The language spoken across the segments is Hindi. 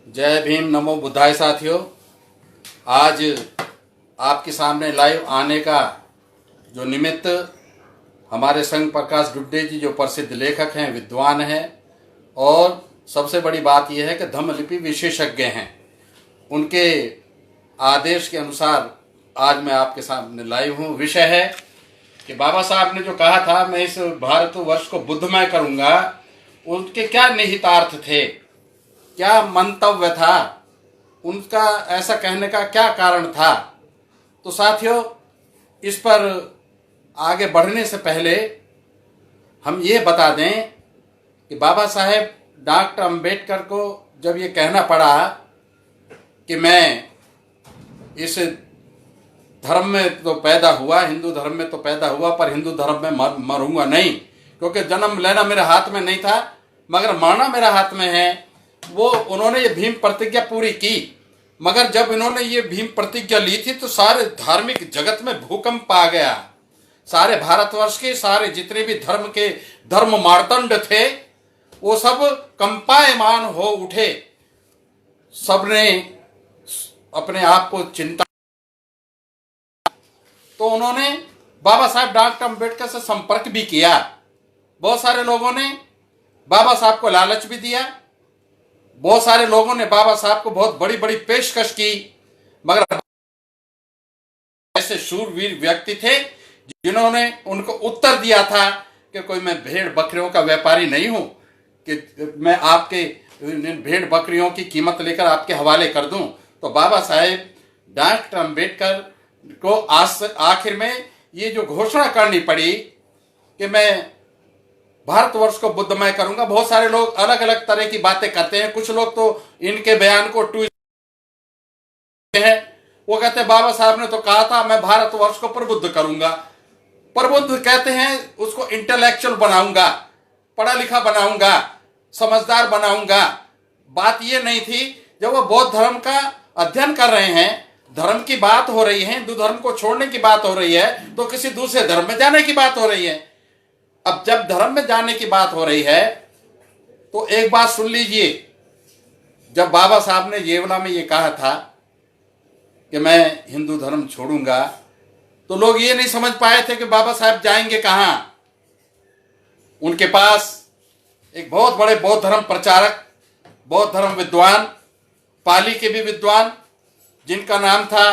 जय भीम, नमो बुद्धाय साथियों। आज आपके सामने लाइव आने का जो निमित्त हमारे संग प्रकाश डुड्डे जी, जो प्रसिद्ध लेखक हैं, विद्वान हैं और सबसे बड़ी बात यह है कि धम्मलिपि विशेषज्ञ हैं, उनके आदेश के अनुसार आज मैं आपके सामने लाइव हूँ। विषय है कि बाबा साहब ने जो कहा था मैं इस भारतवर्ष को बुद्धमय करूँगा, उनके क्या निहितार्थ थे, क्या मंतव्य था, उनका ऐसा कहने का क्या कारण था। तो साथियों, इस पर आगे बढ़ने से पहले हम ये बता दें कि बाबा साहेब डॉक्टर अंबेडकर को जब ये कहना पड़ा कि मैं इस धर्म में तो पैदा हुआ, हिंदू धर्म में तो पैदा हुआ, पर हिंदू धर्म में मरूंगा नहीं, क्योंकि जन्म लेना मेरे हाथ में नहीं था मगर मरना मेरे हाथ में है। वो उन्होंने ये भीम प्रतिज्ञा पूरी की, मगर जब इन्होंने ये भीम प्रतिज्ञा ली थी तो सारे धार्मिक जगत में भूकंप आ गया। सारे भारतवर्ष के सारे जितने भी धर्म के धर्म मार्तंड थे वो सब कंपायमान हो उठे। सबने अपने आप को चिंता, तो उन्होंने बाबा साहब डॉक्टर अंबेडकर से संपर्क भी किया। बहुत सारे लोगों ने बाबा साहब को लालच भी दिया, बहुत सारे लोगों ने बाबा साहब को बहुत बड़ी बड़ी पेशकश की, मगर ऐसे शूरवीर व्यक्ति थे जिन्होंने उनको उत्तर दिया था कि कोई मैं भेड़ बकरियों का व्यापारी नहीं हूं कि मैं आपके भेड़ बकरियों की कीमत लेकर आपके हवाले कर दूं। तो बाबा साहेब डॉक्टर अंबेडकर को आखिर में ये जो घोषणा करनी पड़ी कि मैं भारतवर्ष को बुद्धमय करूंगा। बहुत सारे लोग अलग अलग तरह की बातें करते हैं, कुछ लोग तो इनके बयान को ट्वीट हैं, वो कहते हैं बाबा साहब ने तो कहा था मैं भारतवर्ष को प्रबुद्ध करूंगा। प्रबुद्ध कहते हैं उसको इंटेलेक्चुअल बनाऊंगा, पढ़ा लिखा बनाऊंगा, समझदार बनाऊंगा। बात ये नहीं थी। जब वो बौद्ध धर्म का अध्ययन कर रहे हैं, धर्म की बात हो रही है, हिंदू धर्म को छोड़ने की बात हो रही है, तो किसी दूसरे धर्म में जाने की बात हो रही है। अब जब धर्म में जाने की बात हो रही है तो एक बात सुन लीजिए। जब बाबा साहब ने येवला में ये कहा था कि मैं हिंदू धर्म छोड़ूंगा, तो लोग ये नहीं समझ पाए थे कि बाबा साहब जाएंगे कहां। उनके पास एक बहुत बड़े बौद्ध धर्म प्रचारक, बौद्ध धर्म विद्वान, पाली के भी विद्वान, जिनका नाम था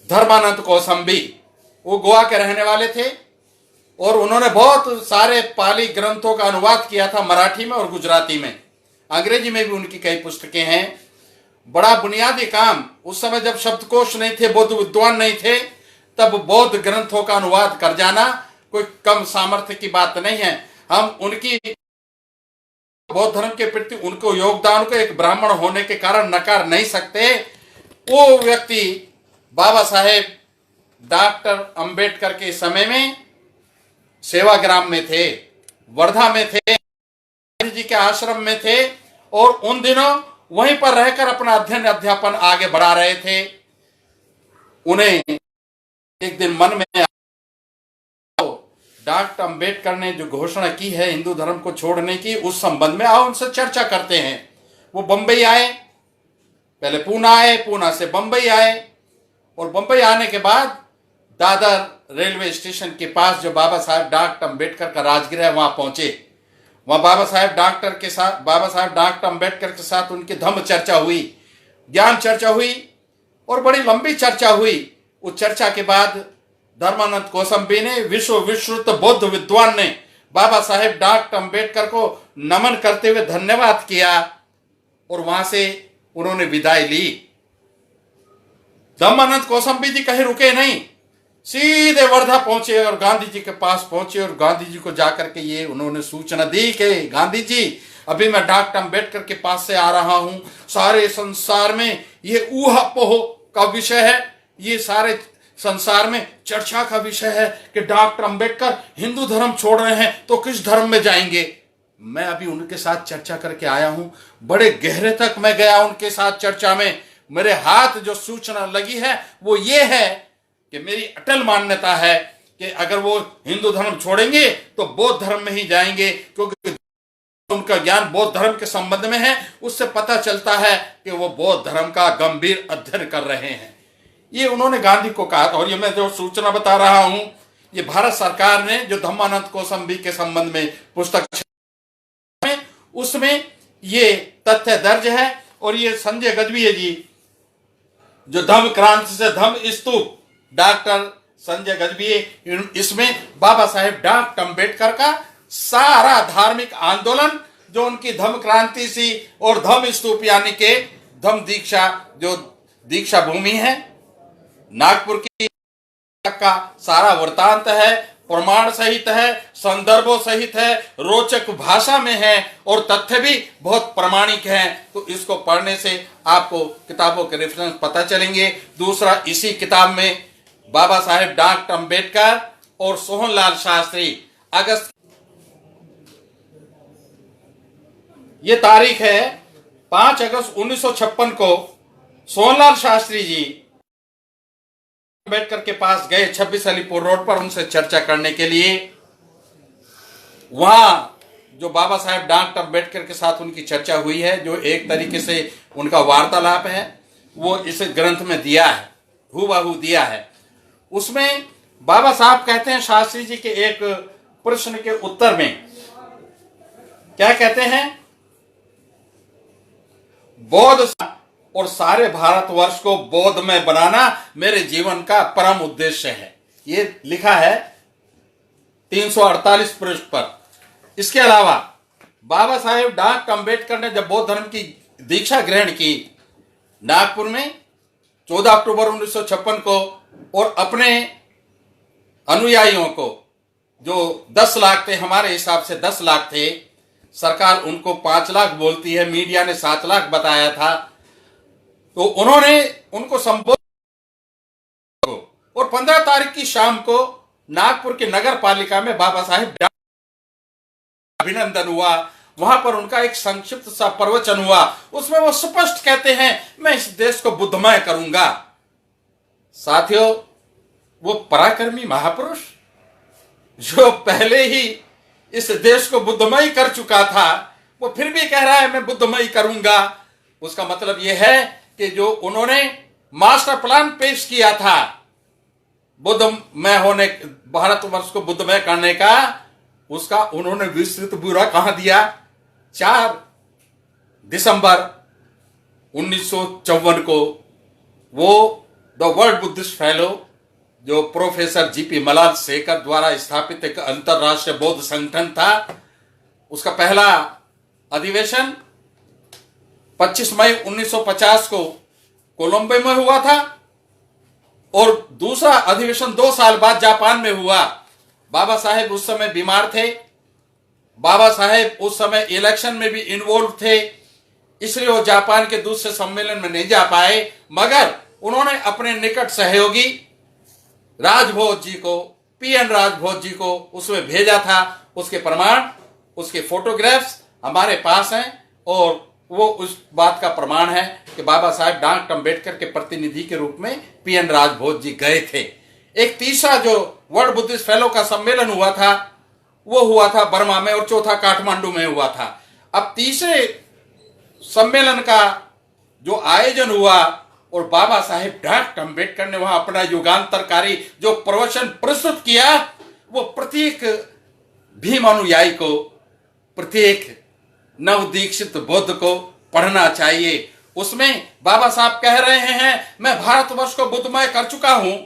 धर्मानंद कौसंबी, वो गोवा के रहने वाले थे और उन्होंने बहुत सारे पाली ग्रंथों का अनुवाद किया था, मराठी में और गुजराती में। अंग्रेजी में भी उनकी कई पुस्तकें हैं। बड़ा बुनियादी काम, उस समय जब शब्दकोश नहीं थे, बौद्ध विद्वान नहीं थे, तब बौद्ध ग्रंथों का अनुवाद कर जाना कोई कम सामर्थ्य की बात नहीं है। हम उनकी बौद्ध धर्म के प्रति उनको योगदान को एक ब्राह्मण होने के कारण नकार नहीं सकते। वो व्यक्ति बाबा साहेब डॉक्टर अंबेडकर के समय में सेवाग्राम में थे, वर्धा में थे, गांधी जी के आश्रम में थे और उन दिनों वहीं पर रहकर अपना अध्ययन अध्यापन आगे बढ़ा रहे थे। उन्हें एक दिन मन में डॉक्टर अंबेडकर ने जो घोषणा की है हिंदू धर्म को छोड़ने की, उस संबंध में आओ उनसे चर्चा करते हैं। वो बंबई आए, पहले पूना आए, पूना से बंबई आए और बंबई आने के बाद दादर रेलवे स्टेशन के पास जो बाबा साहब डॉक्टर अंबेडकर का राजगृह है वहां पहुंचे। वहां बाबा साहब डॉक्टर अंबेडकर के साथ उनकी धम्म चर्चा हुई, ज्ञान चर्चा हुई और बड़ी लंबी चर्चा हुई। उस चर्चा के बाद धर्मानंद कौसंबी ने, विश्व विश्रुत बौद्ध विद्वान ने, बाबा साहेब डॉक्टर अंबेडकर को नमन करते हुए धन्यवाद किया और वहां से उन्होंने विदाई ली। धर्मानंद कौसंबी जी कहीं रुके नहीं, सीधे वर्धा पहुंचे और गांधी जी के पास पहुंचे और गांधी जी को जाकर के ये उन्होंने सूचना दी कि गांधी जी, अभी मैं डॉक्टर अंबेडकर के पास से आ रहा हूं, सारे संसार में ये ऊहापोह का विषय है, ये सारे संसार में चर्चा का विषय है कि डॉक्टर अंबेडकर हिंदू धर्म छोड़ रहे हैं तो किस धर्म में जाएंगे। मैं अभी उनके साथ चर्चा करके आया हूं, बड़े गहरे तक मैं गया उनके साथ चर्चा में। मेरे हाथ जो सूचना लगी है वो ये है कि मेरी अटल मान्यता है कि अगर वो हिंदू धर्म छोड़ेंगे तो बौद्ध धर्म में ही जाएंगे, क्योंकि उनका ज्ञान बौद्ध धर्म के संबंध में है, उससे पता चलता है कि वो बौद्ध धर्म का गंभीर अध्ययन कर रहे हैं। ये उन्होंने गांधी को कहा था। और ये मैं जो सूचना बता रहा हूं, ये भारत सरकार ने जो धम्मानंद कौशाम्बी के संबंध में पुस्तक में, उसमें ये तथ्य दर्ज है। और ये संजय गजभिये जी जो धम्म क्रांति से धम्म स्तूप, डॉक्टर संजय गजभिये, इसमें बाबा साहेब डॉक्टर अम्बेडकर का सारा धार्मिक आंदोलन जो उनकी धम्म क्रांति सी और धम्म स्तूप यानी के धम्म दीक्षा, जो दीक्षा भूमि है नागपुर की, का सारा वृतांत है, प्रमाण सहित है, संदर्भों सहित है, रोचक भाषा में है और तथ्य भी बहुत प्रामाणिक हैं। तो इसको पढ़ने से आपको किताबों के रेफरेंस पता चलेंगे। दूसरा, इसी किताब में बाबा साहेब डॉक्टर अम्बेडकर और सोहनलाल शास्त्री, अगस्त, ये तारीख है 5 अगस्त 1956 को सोहनलाल शास्त्री जी अम्बेडकर के पास गए 26 अलीपुर रोड पर उनसे चर्चा करने के लिए। वहां जो बाबा साहेब डॉक्टर अम्बेडकर के साथ उनकी चर्चा हुई है, जो एक तरीके से उनका वार्तालाप है, वो इस ग्रंथ में दिया है, हूबहू दिया है। उसमें बाबा साहब कहते हैं शास्त्री जी के एक प्रश्न के उत्तर में, क्या कहते हैं, बौद्ध और सारे भारतवर्ष को बौद्धमय बनाना मेरे जीवन का परम उद्देश्य है। ये लिखा है 348 पृष्ठ पर। इसके अलावा बाबा साहेब डॉक्टर अम्बेडकर ने जब बौद्ध धर्म की दीक्षा ग्रहण की नागपुर में 14 अक्टूबर 1956 को, और अपने अनुयायियों को, जो 10 लाख थे, हमारे हिसाब से 10 लाख थे, सरकार उनको 5 लाख बोलती है, मीडिया ने 7 लाख बताया था, तो उन्होंने उनको संबोधित, और 15 तारीख की शाम को नागपुर की नगर पालिका में बाबा साहेब अभिनंदन हुआ। वहां पर उनका एक संक्षिप्त सा प्रवचन हुआ। उसमें वो स्पष्ट कहते हैं, मैं इस देश को बुद्धमय करूंगा। साथियों, वो पराक्रमी महापुरुष जो पहले ही इस देश को बुद्धमय कर चुका था, वो फिर भी कह रहा है मैं बुद्धमय करूंगा। उसका मतलब यह है कि जो उन्होंने मास्टर प्लान पेश किया था बुद्धमय होने, भारतवर्ष को बुद्धमय करने का, उसका उन्होंने विस्तृत ब्यौरा कहां दिया। 4 दिसंबर 1954 को वो द वर्ल्ड बुद्धिस्ट फेलो, जो प्रोफेसर जीपी मलाल शेखर द्वारा स्थापित एक अंतरराष्ट्रीय बौद्ध संगठन था, उसका पहला अधिवेशन 25 मई 1950 को कोलंबो में हुआ था, और दूसरा अधिवेशन 2 साल बाद जापान में हुआ। बाबा साहेब उस समय बीमार थे, बाबा साहेब उस समय इलेक्शन में भी इन्वॉल्व थे, इसलिए वो जापान के दूसरे सम्मेलन में नहीं जा पाए। मगर उन्होंने अपने निकट सहयोगी राजभोज जी को, पीएन राजभोज जी को उसमें भेजा था। उसके प्रमाण, उसके फोटोग्राफ्स हमारे पास हैं, और वो उस बात का प्रमाण है कि बाबा साहेब डॉक्टर अम्बेडकर के प्रतिनिधि के रूप में पीएन राजभोज जी गए थे। एक तीसरा जो वर्ल्ड बुद्धिस्ट फेलो का सम्मेलन हुआ था, वो हुआ था बर्मा में, और चौथा काठमांडू में हुआ था। अब तीसरे सम्मेलन का जो आयोजन हुआ, और बाबा साहेब डॉक्टर अम्बेडकर ने वहां अपना युगांतरकारी जो प्रवचन प्रस्तुत किया, वो प्रत्येक भीम अनुयायी को, प्रत्येक नवदीक्षित बुद्ध को पढ़ना चाहिए। उसमें बाबा साहब कह रहे हैं, मैं भारतवर्ष को बुद्धमय कर चुका हूं,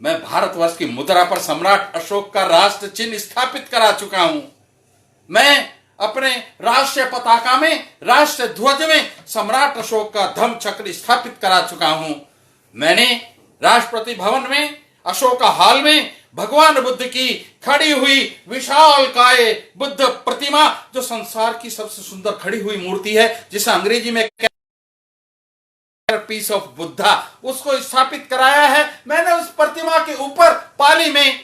मैं भारतवर्ष की मुद्रा पर सम्राट अशोक का राष्ट्र चिन्ह स्थापित करा चुका हूं, मैं अपने राष्ट्रीय पताका में, राष्ट्रीय ध्वज में सम्राट अशोक का धम्म चक्र स्थापित करा चुका हूं, मैंने राष्ट्रपति भवन में, अशोक हॉल में भगवान बुद्ध की खड़ी हुई विशाल काय बुद्ध प्रतिमा, जो संसार की सबसे सुंदर खड़ी हुई मूर्ति है, जिसे अंग्रेजी में पीस ऑफ बुद्धा, उसको स्थापित कराया है। मैंने उस प्रतिमा के ऊपर पाली में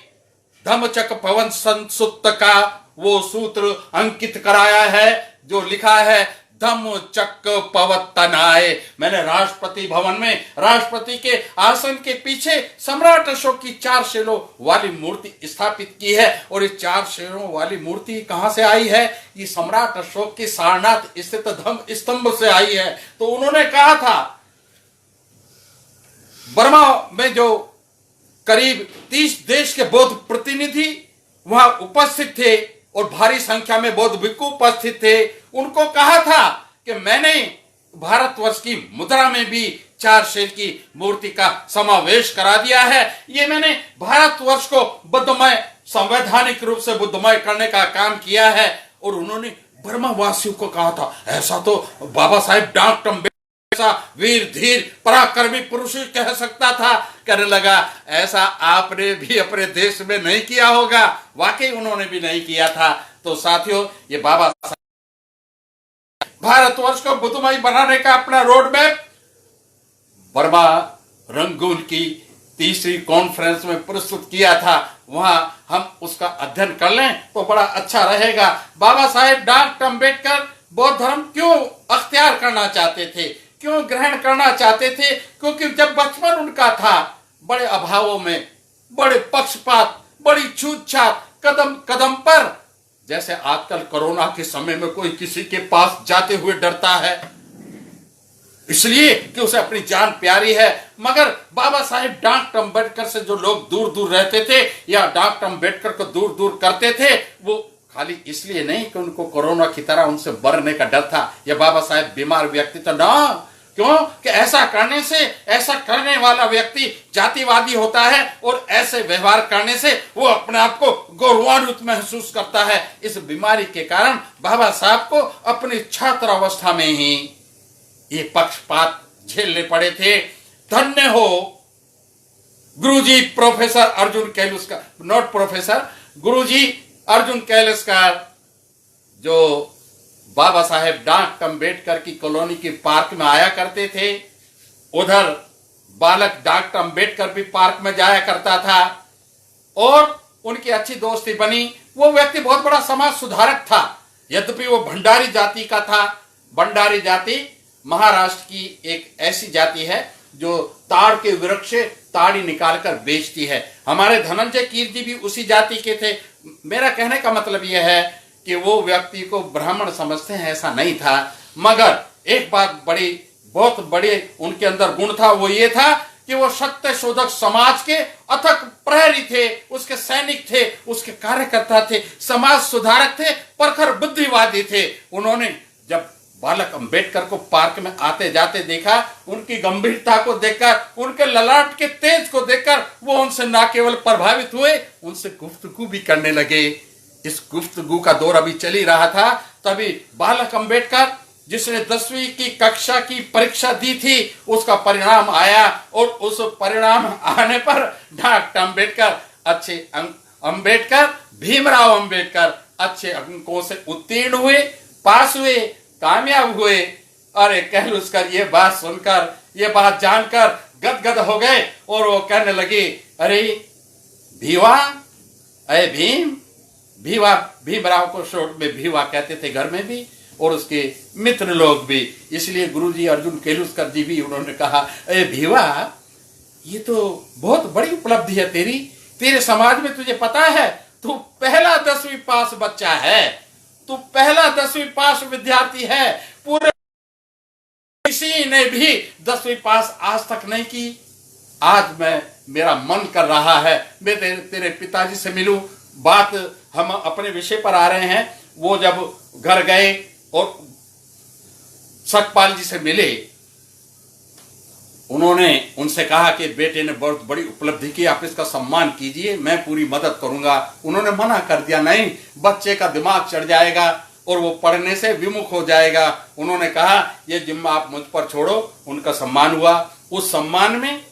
धम्मचक्र पवन संसुत्त का वो सूत्र अंकित कराया है, जो लिखा है धम चक्क पवतनाए। मैंने राष्ट्रपति भवन में राष्ट्रपति के आसन के पीछे सम्राट अशोक की 4 शेरों वाली मूर्ति स्थापित की है। और ये 4 शेरों वाली मूर्ति कहां से आई है? ये सम्राट अशोक की सारनाथ स्थित धम्म स्तंभ से आई है। तो उन्होंने कहा था, बर्मा में जो करीब 30 देश के बौद्ध प्रतिनिधि वहां उपस्थित थे और भारी संख्या में बौद्ध भिक्षु उपस्थित थे, उनको कहा था कि मैंने भारतवर्ष की मुद्रा में भी 4 शेर की मूर्ति का समावेश करा दिया है। ये मैंने भारतवर्ष को बुद्धमय, संवैधानिक रूप से बुद्धमय करने का काम किया है। और उन्होंने बर्मा वासियों को कहा था, ऐसा तो बाबा साहेब डॉक्टर अम्बेडकर वीर धीर पराक्रमी पुरुष कह सकता था। कहने लगा, ऐसा आपने भी अपने देश में नहीं किया होगा। वाकई उन्होंने भी नहीं किया था। तो साथियों, ये बाबा भारतवर्ष को बुद्धमय बनाने का अपना रोड मैप बर्मा रंगून की 3री कॉन्फ्रेंस में प्रस्तुत किया था। वहां हम उसका अध्ययन कर लें तो बड़ा अच्छा रहेगा। बाबा साहेब डॉक्टर अम्बेडकर बौद्ध धर्म क्यों अख्तियार करना चाहते थे, क्यों ग्रहण करना चाहते थे? क्योंकि जब बचपन उनका था, बड़े अभावों में, बड़े पक्षपात, बड़ी छूतछात, कदम कदम पर, जैसे आजकल कोरोना के समय में कोई किसी के पास जाते हुए डरता है, इसलिए कि उसे अपनी जान प्यारी है। मगर बाबा साहेब डॉक्टर अम्बेडकर से जो लोग दूर दूर रहते थे या डॉक्टर अम्बेडकर को दूर दूर करते थे, वो खाली इसलिए नहीं कि उनको कोरोना की तरह उनसे मरने का डर था या बाबा साहेब बीमार व्यक्ति तो ना, क्यों कि ऐसा करने से, ऐसा करने वाला व्यक्ति जातिवादी होता है और ऐसे व्यवहार करने से वो अपने आप को गौरवान्वित महसूस करता है। इस बीमारी के कारण बाबा साहब को अपनी छात्र अवस्था में ही ये पक्षपात झेलने पड़े थे। धन्य हो गुरुजी professor Arjun Keluskar, not professor, गुरुजी अर्जुन कैलुस्कर, जो बाबा साहेब डॉक्टर अम्बेडकर की कॉलोनी के पार्क में आया करते थे। उधर बालक डॉक्टर अम्बेडकर भी पार्क में जाया करता था और उनकी अच्छी दोस्ती बनी। वो व्यक्ति बहुत बड़ा समाज सुधारक था, यद्यपि वो भंडारी जाति का था। भंडारी जाति महाराष्ट्र की एक ऐसी जाति है जो ताड़ के वृक्ष से ताड़ी निकालकर बेचती है। हमारे धनंजय कीर जी भी उसी जाति के थे। मेरा कहने का मतलब यह है कि वो व्यक्ति को ब्राह्मण समझते हैं, ऐसा नहीं था। मगर एक बात बहुत बड़ी उनके अंदर गुण था, वो ये था कि वो सत्य शोधक समाज के अथक प्रहरी थे, उसके सैनिक थे, उसके कार्यकर्ता थे, समाज सुधारक थे, प्रखर बुद्धिवादी थे। उन्होंने जब बालक अम्बेडकर को पार्क में आते जाते देखा, उनकी गंभीरता को देखकर, उनके ललाट के तेज को देखकर वो उनसे न केवल प्रभावित हुए, उनसे गुफ्तगू भी करने लगे। इस गुफ्तगू का दौर अभी चल ही रहा था, तभी बालक अम्बेडकर जिसने 10वीं की कक्षा की परीक्षा दी थी, उसका परिणाम आया और उस परिणाम आने पर डॉक्टर अम्बेडकर भीमराव अम्बेडकर अच्छे अंकों से उत्तीर्ण हुए, पास हुए, कामयाब हुए। अरे कैलुस्कर ये बात सुनकर, ये बात जानकर गदगद हो गए और वो कहने लगे, अरे भीवा, अरे भीवा, भीमराव को शॉर्ट में भीवा कहते थे घर में भी और उसके मित्र लोग भी। इसलिए गुरुजी अर्जुन कैलुस्कर जी भी उन्होंने कहा, अरे भीवा, ये तो बहुत बड़ी उपलब्धि है तेरी, तेरे समाज में तुझे पता है तू पहला 10वीं पास बच्चा है, तू पहला 10वीं पास विद्यार्थी है, पूरे किसी ने भी 10वीं पास आज तक नहीं की। आज मेरा मन कर रहा है मैं तेरे पिताजी से मिलूं। बात हम अपने विषय पर आ रहे हैं। वो जब घर गए और सतपाल जी से मिले, उन्होंने उनसे कहा कि बेटे ने बहुत बड़ी उपलब्धि की, आप इसका सम्मान कीजिए, मैं पूरी मदद करूंगा। उन्होंने मना कर दिया, नहीं, बच्चे का दिमाग चढ़ जाएगा और वो पढ़ने से विमुख हो जाएगा। उन्होंने कहा ये जिम्मा आप मुझ पर छोड़ो। उनका सम्मान हुआ। उस सम्मान में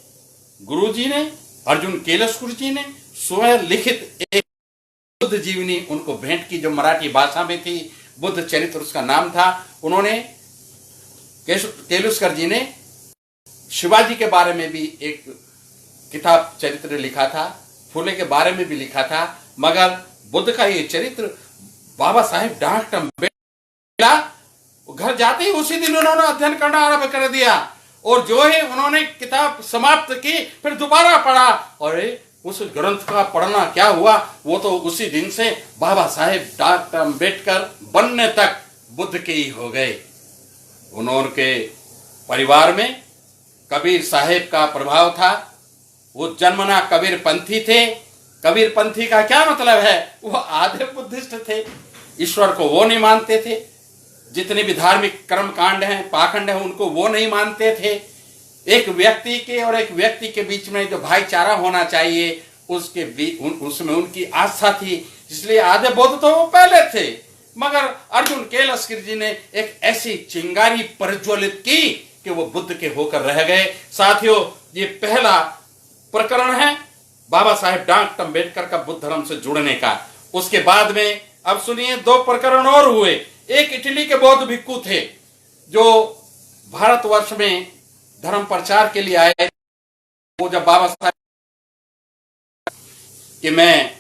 गुरुजी ने, अर्जुन कैलुस्कर जी ने स्वयं लिखित एक बुद्ध जीवनी उनको भेंट की, जो मराठी भाषा में थी, बुद्ध चरित्र उसका नाम था। उन्होंने कैलुस्कर जी ने शिवाजी के बारे में भी एक किताब चरित्र लिखा था, फुले के बारे में भी लिखा था। मगर बुद्ध का ये चरित्र बाबा साहेब डॉक्टर अम्बेडकर घर जाते ही उसी दिन उन्होंने अध्ययन करना आरंभ कर दिया, और जो है उन्होंने किताब समाप्त की, फिर दोबारा पढ़ा, और उस ग्रंथ का पढ़ना क्या हुआ, वो तो उसी दिन से बाबा साहेब डॉक्टर अम्बेडकर बनने तक बुद्ध के ही हो गए। उन्होंने परिवार में कबीर साहेब का प्रभाव था। वो जन्मना कबीर पंथी थे। कबीर पंथी का क्या मतलब है, वो आधे बुद्धिस्ट थे, ईश्वर को वो नहीं मानते थे, जितने भी धार्मिक कर्म कांड हैं, पाखंड हैं, उनको वो नहीं मानते थे। एक व्यक्ति के और एक व्यक्ति के बीच में जो भाईचारा होना चाहिए उसके उसमें उनकी आस्था थी, इसलिए आधे बौद्ध तो वो पहले थे। मगर अर्जुन केलस्कर जी ने एक ऐसी चिंगारी प्रज्वलित की कि वो बुद्ध के होकर रह गए। साथियों, ये पहला प्रकरण है बाबा साहेब डॉक्टर अम्बेडकर का बुद्ध धर्म से जुड़ने का। उसके बाद में अब सुनिए 2 प्रकरण और हुए। एक इटली के बौद्ध भिक्खु थे जो भारतवर्ष में धर्म प्रचार के लिए आए। वो जब बाबा साहेब कि मैं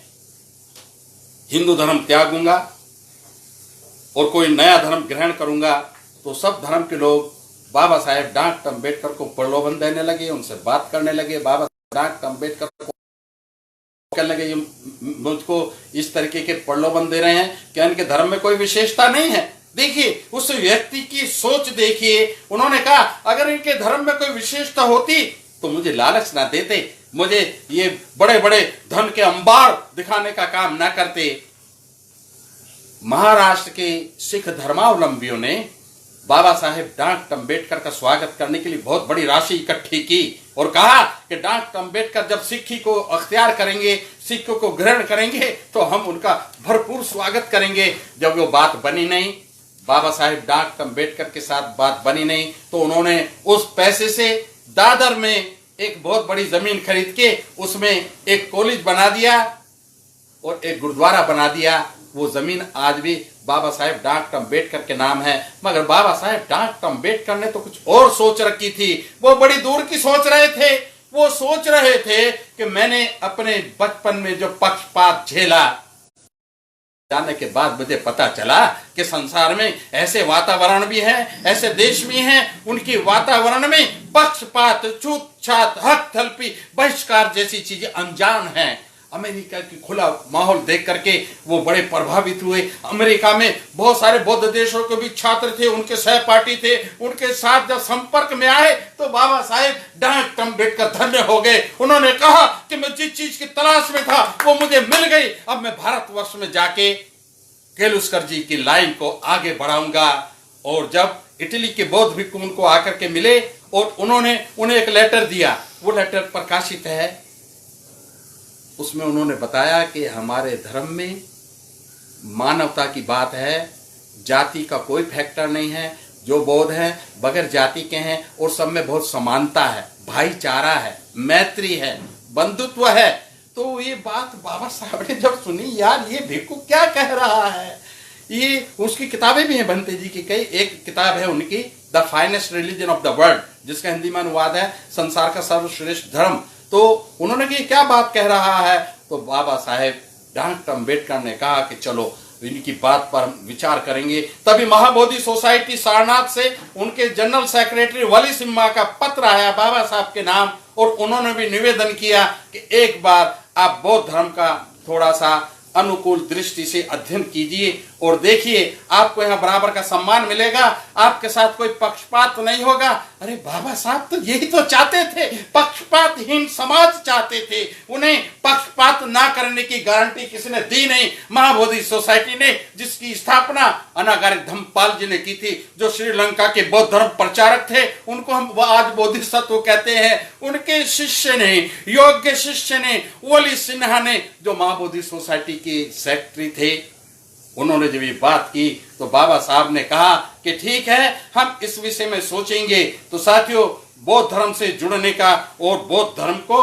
हिंदू धर्म त्यागूंगा और कोई नया धर्म ग्रहण करूंगा, तो सब धर्म के लोग बाबा साहेब डॉक्टर अम्बेडकर को प्रलोभन देने लगे, उनसे बात करने लगे। बाबा डॉक्टर अम्बेडकर को कहने लगे, ये मुझको इस तरीके के प्रलोभन दे रहे हैं कि इनके धर्म में कोई विशेषता नहीं है। देखिए उस व्यक्ति की सोच देखिए। उन्होंने कहा अगर इनके धर्म में कोई विशेषता होती तो मुझे लालच ना देते, मुझे ये बड़े बड़े धन के अंबार दिखाने का काम ना करते। महाराष्ट्र के सिख धर्मावलंबियों ने बाबा साहेब डॉक्टर अम्बेडकर का स्वागत करने के लिए बहुत बड़ी राशि इकट्ठी की और कहा कि डॉक्टर अम्बेडकर जब सिक्खी को अख्तियार करेंगे, सिखों को ग्रहण करेंगे, तो हम उनका भरपूर स्वागत करेंगे। जब वो बात बनी नहीं, बाबा साहेब डॉक्टर अम्बेडकर के साथ बात बनी नहीं, तो उन्होंने उस पैसे से दादर में एक बहुत बड़ी जमीन खरीद के उसमें एक कॉलेज बना दिया और एक गुरुद्वारा बना दिया। वो जमीन आज भी बाबा साहेब डॉक्टर अम्बेडकर के नाम है। मगर बाबा साहेब डॉक्टर अम्बेडकर ने तो कुछ और सोच रखी थी। वो बड़ी दूर की सोच रहे थे। वो सोच रहे थे कि मैंने अपने बचपन में जो पक्षपात झेला, जाने के बाद मुझे पता चला कि संसार में ऐसे वातावरण भी हैं, ऐसे देश भी हैं, उनकी वातावरण में पक्षपात, छूतछात, हक तलपी, बहिष्कार जैसी चीजें अनजान हैं। अमेरिका की खुला माहौल देख करके वो बड़े प्रभावित हुए। अमेरिका में बहुत सारे बौद्ध देशों के भी छात्र थे, उनके सहपाठी थे। उनके साथ जब संपर्क में आए तो बाबा साहेब डॉक्टर अम्बेडकर धन्य हो गए। उन्होंने कहा कि मैं जिस चीज की तलाश में था वो मुझे मिल गई। अब मैं भारतवर्ष में जाके केलुस्कर जी की लाइन को आगे बढ़ाऊंगा। और जब इटली के बौद्ध भिक्खु उनको आकर के मिले और उन्होंने उन्हें एक लेटर दिया, वो लेटर प्रकाशित है। उसमें उन्होंने बताया कि हमारे धर्म में मानवता की बात है, जाति का कोई फैक्टर नहीं है। जो बौद्ध हैं बगैर जाति के हैं और सब में बहुत समानता है, भाईचारा है, मैत्री है, बंधुत्व है। तो ये बात बाबा साहब ने जब सुनी, यार ये भिक्खु क्या कह रहा है। ये उसकी किताबें भी हैं बंते जी की कई। एक किताब है उनकी the finest religion of the world, जिसका हिंदी में अनुवाद है संसार का सर्वश्रेष्ठ धर्म। तो उन्होंने कि क्या बात कह रहा है, तो बाबा साहेब डॉक्टर अम्बेडकर ने कहा कि चलो इनकी बात पर हम विचार करेंगे। तभी महाबोधि सोसाइटी सारनाथ से उनके जनरल सेक्रेटरी वली सिम्हा का पत्र आया बाबा साहब के नाम, और उन्होंने भी निवेदन किया कि एक बार आप बौद्ध धर्म का थोड़ा सा अनुकूल दृष्टि से अध्ययन कीजिए और देखिए, आपको यहाँ बराबर का सम्मान मिलेगा, आपके साथ कोई पक्षपात नहीं होगा। अरे बाबा साहब तो यही तो चाहते थे, पक्षपातहीन समाज चाहते थे। उन्हें पक्षपात ना करने की गारंटी किसने दी नहीं। महाबोधि सोसाइटी ने, जिसकी स्थापना अनागारिक धम्मपाल जी ने की थी, जो श्रीलंका के बौद्ध धर्म प्रचारक थे, उनको हम आज बोधिसत्व कहते हैं। उनके शिष्य ने, योग्य शिष्य ने, वली सिन्हा ने, जो महाबोधि सोसाइटी के सेक्रेटरी थे, उन्होंने जब ये बात की तो बाबा साहब ने कहा कि ठीक है, हम इस विषय में सोचेंगे। तो साथियों, बौद्ध धर्म से जुड़ने का और बौद्ध धर्म को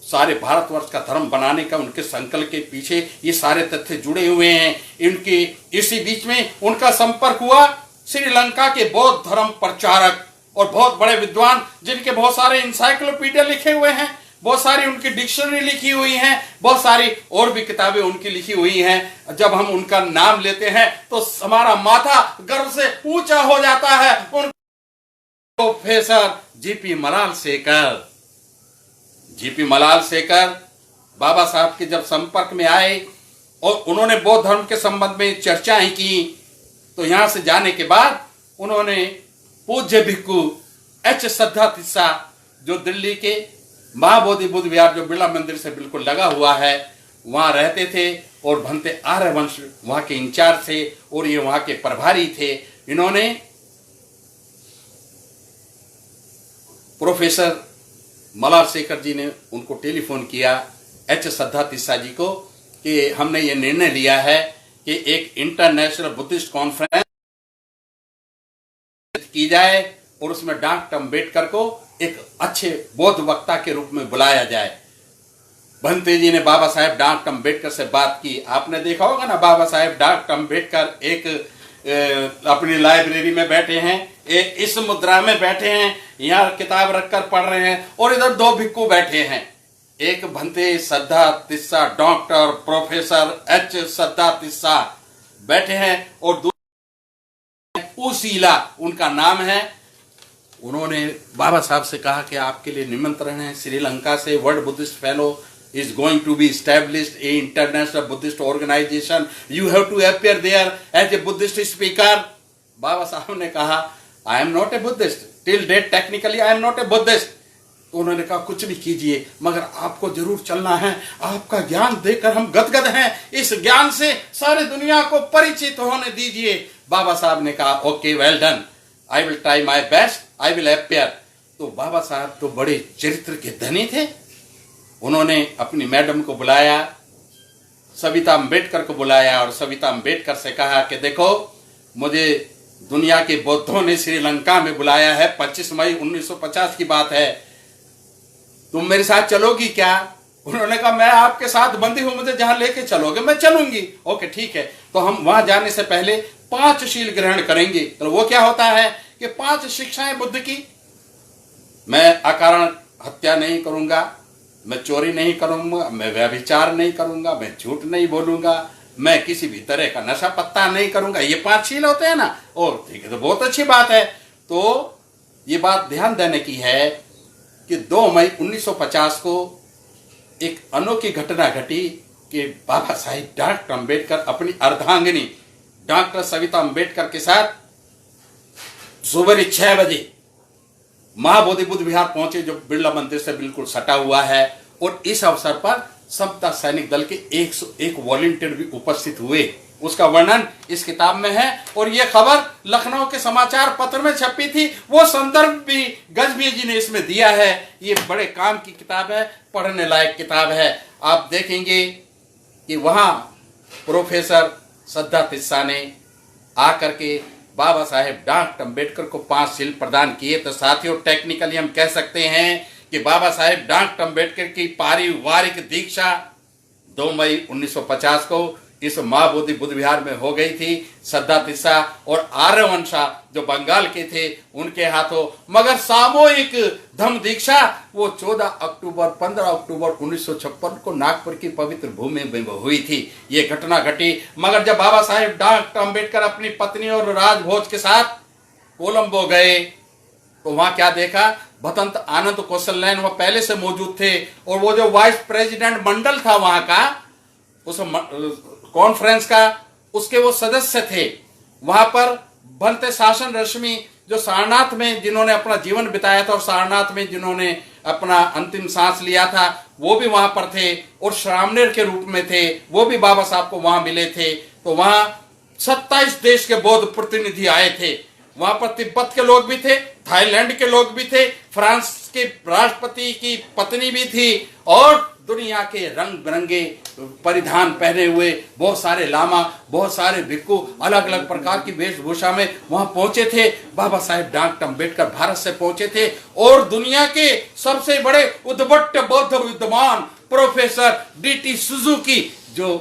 सारे भारतवर्ष का धर्म बनाने का उनके संकल्प के पीछे ये सारे तथ्य जुड़े हुए हैं। इनकी इसी बीच में उनका संपर्क हुआ श्रीलंका के बौद्ध धर्म प्रचारक और बहुत बड़े विद्वान, जिनके बहुत सारे इंसाइक्लोपीडिया लिखे हुए हैं, बहुत सारी उनकी डिक्शनरी लिखी हुई हैं, बहुत सारी और भी किताबें उनकी लिखी हुई हैं। जब हम उनका नाम लेते हैं तो हमारा माथा गर्व से ऊंचा हो जाता है। उन प्रोफेसर जीपी मलाल शेखर, जीपी मलाल शेखर बाबा साहब के जब संपर्क में आए और उन्होंने बौद्ध धर्म के संबंध में चर्चाएं की, तो यहां से जाने के बाद उन्होंने पूज्य भिक्खु एच श्रद्धा तिस्सा, जो दिल्ली के महाबोधि बुद्ध विहार, जो बिरला मंदिर से बिल्कुल लगा हुआ है, वहां रहते थे और भंते आर्यवंश वहां के इंचार्ज थे और ये वहां के प्रभारी थे। इन्होंने प्रोफेसर मलाल शेखर जी ने उनको टेलीफोन किया, एच श्रद्धा तिस्सा जी को, कि हमने ये निर्णय लिया है कि एक इंटरनेशनल बुद्धिस्ट कॉन्फ्रेंस की जाए और उसमें डॉक्टर अम्बेडकर को एक अच्छे बौद्ध वक्ता के रूप में बुलाया जाए। भंते जी ने बाबा साहेब डॉक्टर अम्बेडकर से बात की। आपने देखा होगा ना, बाबा साहेब डॉक्टर अम्बेडकर एक अपनी लाइब्रेरी में बैठे हैं, एक इस मुद्रा में बैठे हैं, यहाँ किताब रखकर पढ़ रहे हैं, और इधर दो भिक्खु बैठे हैं, एक भंते श्रद्धा तिस्सा, डॉक्टर प्रोफेसर एच श्रद्धा तिस्सा बैठे हैं, और उसीला उनका नाम है। उन्होंने बाबा साहब से कहा कि आपके लिए निमंत्रण है श्रीलंका से, world Buddhist fellow is going to be established a international Buddhist organization. You have to appear there as a Buddhist speaker. बाबा साहब ने कहा, I am not a Buddhist. Till date technically I am not a Buddhist. तो उन्होंने कहा कुछ भी कीजिए मगर आपको जरूर चलना है, आपका ज्ञान देकर हम गदगद हैं, इस ज्ञान से सारी दुनिया को परिचित होने दीजिए। बाबा साहब ने कहा okay, well done, I will try my best, I will appear. तो बाबा साहब तो बड़े चरित्र के धनी थे। उन्होंने अपनी मैडम को बुलाया, सविता अम्बेडकर को बुलाया, और सविता अम्बेडकर से कहा कि देखो, मुझे दुनिया के बौद्धों ने श्रीलंका में बुलाया है, 25 मई 1950 की बात है, तुम मेरे साथ चलोगी क्या? उन्होंने कहा मैं आपके साथ बंदी हूं, मुझे जहां लेके चलोगे मैं चलूंगी। ओके ठीक है। तो हम वहां जाने से पहले 5 शील ग्रहण करेंगे। तो वो क्या होता है कि 5 शिक्षाएं बुद्ध की, मैं अकारण हत्या नहीं करूंगा, मैं चोरी नहीं करूंगा, मैं व्यभिचार नहीं करूंगा, मैं झूठ नहीं बोलूंगा, मैं किसी भी तरह का नशा पत्ता नहीं करूंगा। ये 5 शील होते हैं ना। और ठीक है, तो बहुत अच्छी बात है। तो ये बात ध्यान देने की है कि 2 मई 1950 को एक अनोखी घटना घटी कि बाबा साहिब डॉक्टर अम्बेडकर अपनी अर्धांगिनी डॉक्टर सविता अम्बेडकर के साथ सुबह 6 बजे महाबोधि बुद्ध विहार पहुंचे, जो बिरला मंदिर से बिल्कुल सटा हुआ है। और इस अवसर पर समता सैनिक दल के 101 वॉलंटियर भी उपस्थित हुए। उसका वर्णन इस किताब में है, और यह खबर लखनऊ के समाचार पत्र में छपी थी। वो संदर्भ भी गजबी जी ने इसमें दिया है। ये बड़े काम की किताब है, पढ़ने लायक किताब है। आप देखेंगे कि वहां प्रोफेसर श्रद्धा तिस्सा ने आकर के बाबा साहेब डॉक्टर अम्बेडकर को 5 शील प्रदान किए। तो साथियों, टेक्निकली हम कह सकते हैं कि बाबा साहेब डॉक्टर अम्बेडकर की पारिवारिक दीक्षा 2 मई 1950 को इस महाबोधि बुद्ध विहार में हो गई थी। श्रद्धा तिस्सा और आर्यवंशा जो बंगाल के थे उनके हाथों, मगर सामूहिक धम्म दीक्षा वो 15 अक्टूबर 1956 को नागपुर की पवित्र भूमि में हुई थी। ये घटना घटी। मगर जब बाबा साहेब डॉक्टर अम्बेडकर अपनी पत्नी और राजभोज के साथ कोलंबो गए तो वहां क्या देखा, भतंत आनंद कौशल्यान वह पहले से मौजूद थे, और वो जो वाइस प्रेसिडेंट मंडल था वहां का, उस कॉन्फ्रेंस का, उसके वो सदस्य थे। वहां पर भंते शासन रश्मि जो सारनाथ में जिन्होंने अपना जीवन बिताया था और सारनाथ में जिन्होंने अपना अंतिम सांस लिया था, वो भी वहां पर थे और श्रामणेर के रूप में थे, वो भी बाबा साहब को वहां मिले थे। तो वहां 27 देश के बौद्ध प्रतिनिधि आए थे। वहां पर तिब्बत के लोग भी थे, थाईलैंड के लोग भी थे, फ्रांस के राष्ट्रपति की पत्नी भी थी, और दुनिया के रंग बिरंगे परिधान पहने हुए बहुत सारे लामा, बहुत सारे भिक्खु अलग अलग प्रकार की वेशभूषा में वहां पहुंचे थे। बाबा साहेब डॉक्टर अम्बेडकर भारत से पहुंचे थे, और दुनिया के सबसे बड़े उद्भट बौद्ध विद्वान प्रोफेसर DT सुजुकी जो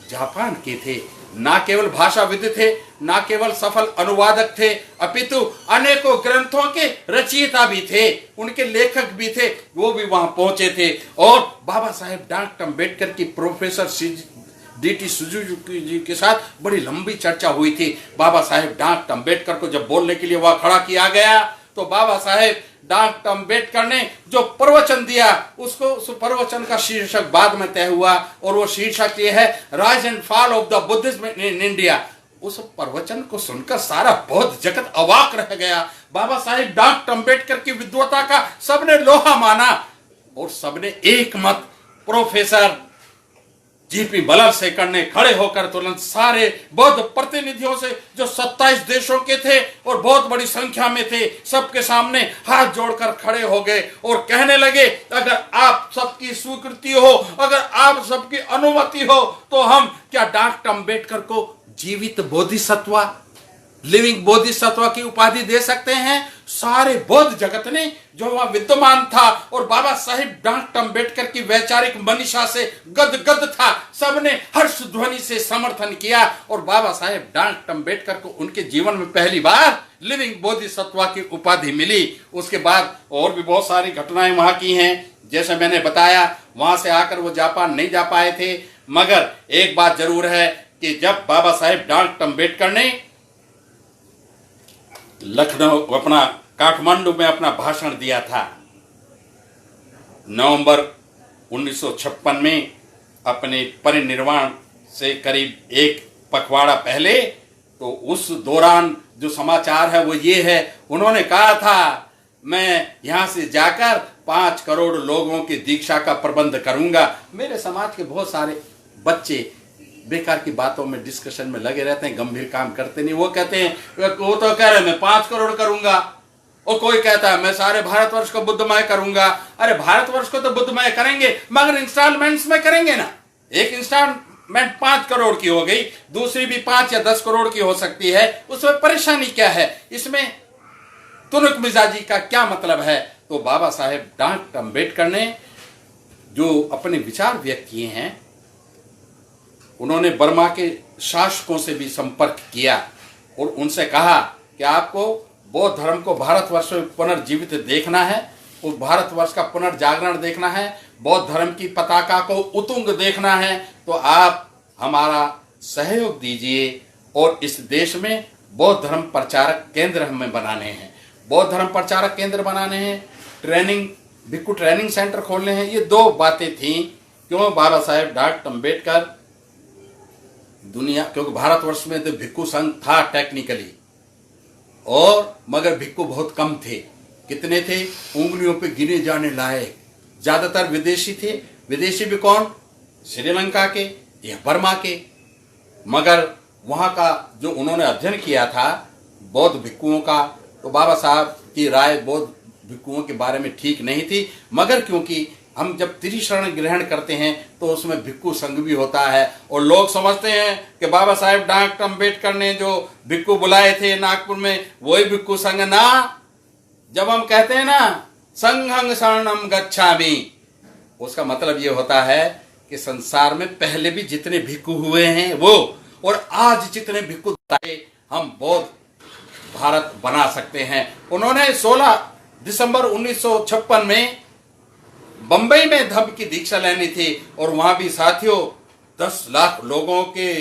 जापान के थे, ना केवल भाषाविद थे, ना केवल सफल अनुवादक थे, अपितु अनेकों ग्रंथों के रचयिता भी थे, उनके लेखक भी थे, वो भी वहां पहुंचे थे। और बाबा साहेब डॉक्टर अम्बेडकर की प्रोफेसर DT सुजुकी जी के साथ बड़ी लंबी चर्चा हुई थी। बाबा साहेब डॉक्टर अम्बेडकर को जब बोलने के लिए वह खड़ा किया गया तो बाबा साहेब डॉक्टर अम्बेडकर ने जो प्रवचन दिया उसको, उस प्रवचन का शीर्षक बाद में तय हुआ और वो शीर्षक ये है, rise and fall of the Buddhism in India. उस प्रवचन को सुनकर सारा बौद्ध जगत अवाक रह गया। बाबा साहेब डॉक्टर अम्बेडकर की विद्वता का सबने लोहा माना और सबने एक मत प्रोफेसर GP बलरशेखर ने खड़े होकर तुरंत सारे बौद्ध प्रतिनिधियों से, जो 27 देशों के थे और बहुत बड़ी संख्या में थे, सबके सामने हाथ जोड़कर खड़े हो गए और कहने लगे, अगर आप सबकी स्वीकृति हो, अगर आप सबकी अनुमति हो, तो हम क्या डॉक्टर अम्बेडकर को जीवित बोधिसत्व, लिविंग बोधिसत्व की उपाधि दे सकते हैं। सारे बौद्ध जगत ने जो वहां विद्यमान था और बाबा साहिब डॉक्टर अम्बेडकर की वैचारिक मनीषा से गदगद था, सबने हर्ष ध्वनि से समर्थन किया और बाबा साहेब डॉक्टर अम्बेडकर को उनके जीवन में पहली बार लिविंग बोधिसत्व की उपाधि मिली। उसके बाद और भी बहुत सारी घटनाएं वहां की हैं। जैसे मैंने बताया, वहां से आकर वो जापान नहीं जा पाए थे, मगर एक बात जरूर है कि जब बाबा साहेब डॉक्टर अम्बेडकर ने लखनऊ, अपना काठमांडू में अपना भाषण दिया था नवंबर 1956 में, अपने परिनिर्वाण से करीब एक पखवाड़ा पहले, तो उस दौरान जो समाचार है वो ये है, उन्होंने कहा था, मैं यहां से जाकर 5 करोड़ लोगों की दीक्षा का प्रबंध करूंगा। मेरे समाज के बहुत सारे बच्चे बेकार की बातों में, डिस्कशन में लगे रहते हैं, गंभीर काम करते नहीं। वो कहते हैं, वो तो कह रहे मैं 5 करोड़ करूंगा, और कोई कहता है मैं सारे भारतवर्ष को बुद्धमय करूंगा। अरे भारतवर्ष को तो बुद्धमय करेंगे, मगर इंस्टॉलमेंट्स में करेंगे ना। एक इंस्टॉलमेंट 5 करोड़ की हो गई, दूसरी भी 5 या 10 करोड़ की हो सकती है, उसमें परेशानी क्या है? इसमें तुनक मिजाजी का क्या मतलब है? तो बाबा साहेब डॉक्टर अम्बेडकर ने जो अपने विचार व्यक्त किए हैं, उन्होंने बर्मा के शासकों से भी संपर्क किया और उनसे कहा कि आपको बौद्ध धर्म को भारतवर्ष में पुनर्जीवित देखना है, उस भारतवर्ष का पुनर्जागरण देखना है, बौद्ध धर्म की पताका को उतुंग देखना है, तो आप हमारा सहयोग दीजिए और इस देश में बौद्ध धर्म प्रचारक केंद्र हमें बनाने हैं, बौद्ध धर्म प्रचारक केंद्र बनाने हैं, ट्रेनिंग, भिक्खु ट्रेनिंग सेंटर खोलने हैं। ये 2 बातें थी। क्यों? बाबा साहेब डॉक्टर अम्बेडकर दुनिया, क्योंकि भारतवर्ष में तो भिक्खु संघ था टेक्निकली, और मगर भिक्खु बहुत कम थे। कितने थे? उंगलियों पे गिने जाने लायक। ज्यादातर विदेशी थे। विदेशी भी कौन? श्रीलंका के या बर्मा के। मगर वहां का जो उन्होंने अध्ययन किया था बौद्ध भिक्खुओं का, तो बाबा साहब की राय बौद्ध भिक्खुओं के बारे में ठीक नहीं थी। मगर क्योंकि हम जब त्रिशरण ग्रहण करते हैं तो उसमें भिक्खु संघ भी होता है, और लोग समझते हैं कि बाबा साहेब डॉक्टर अम्बेडकर ने जो भिक्खु बुलाए थे नागपुर में, वही भिक्खु संघ ना। जब हम कहते हैं ना संघं शरणं गच्छामि, उसका मतलब ये होता है कि संसार में पहले भी जितने भिक्खु हुए हैं वो, और आज जितने भिक्खु हम बौद्ध भारत बना सकते हैं। उन्होंने 16 दिसंबर 1956 में बंबई में धम्म की दीक्षा लेनी थी, और वहां भी साथियों 10 लाख लोगों के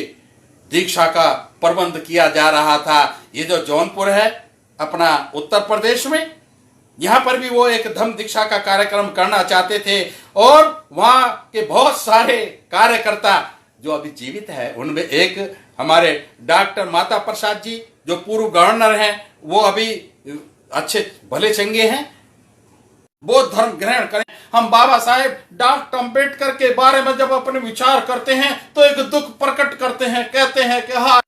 दीक्षा का प्रबंध किया जा रहा था। ये जो जौनपुर है अपना उत्तर प्रदेश में, यहां पर भी वो एक धम्म दीक्षा का कार्यक्रम करना चाहते थे, और वहां के बहुत सारे कार्यकर्ता जो अभी जीवित है, उनमें एक हमारे डॉक्टर माता प्रसाद जी जो पूर्व गवर्नर हैं, वो अभी अच्छे भले चंगे हैं, बौद्ध धर्म ग्रहण करें। हम बाबा साहेब डॉक्टर अम्बेडकर के बारे में जब अपने विचार करते हैं तो एक दुख प्रकट करते हैं, कहते हैं कि हाँ